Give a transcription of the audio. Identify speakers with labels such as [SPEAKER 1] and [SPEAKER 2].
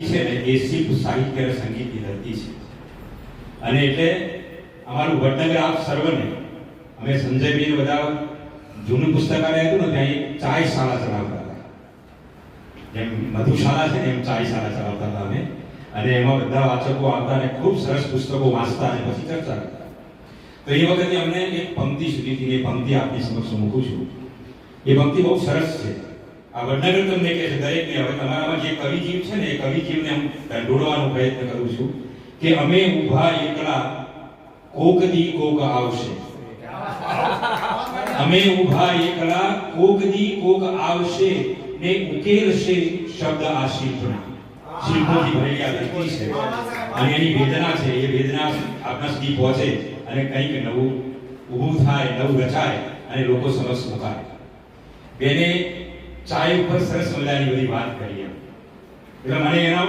[SPEAKER 1] છે ને એ શિલ્પ સાહિત્ય અને સંગીતની ધરતી છે. અને એટલે અમારું વડનગર આપ સર્વને અમે સંજયભાઈ બધા જૂનું પુસ્તકાલય હતું ને ત્યાં એક ચાય શાળા ચલાવતા હતા. જેમ મધુશાળા છે ને એમ ચાય શાળા ચલાવતા હતા અમે. અને એમાં બધા વાચકો આવતા અને ખૂબ સરસ પુસ્તકો વાંચતા અને પછી ચર્ચા કરતા. તો એ વખતે અમને એક પંક્તિ સુધી હતી. એ પંક્તિ આપની સમક્ષ મૂકું છું. એ પંક્તિ બહુ સરસ છે. આ વડનગર તમને કહે છે દરેકને. હવે તમારામાં જે કવિજીવ છે ને એ કવિજીવને હું ઢોળવાનો પ્રયત્ન કરું છું કે અમે ઊભા એકલા કોક દી કોક આવશે. અમે ઊભા એકલા કોક દી કોક આવશે ને ઉકેલશે શબ્દ આ શિલ્પના. શિલ્પોથી ભરેલી આ ધરતી છે અને એની વેદના છે. એ વેદના આપણા સુધી પહોંચે અને કંઈક નવું ઊભું થાય, નવું રચાય અને લોકો સમક્ષ મુકાય. બેને ચાય ઉપર સરસ મજાની બધી વાત કરી. એટલે મને એના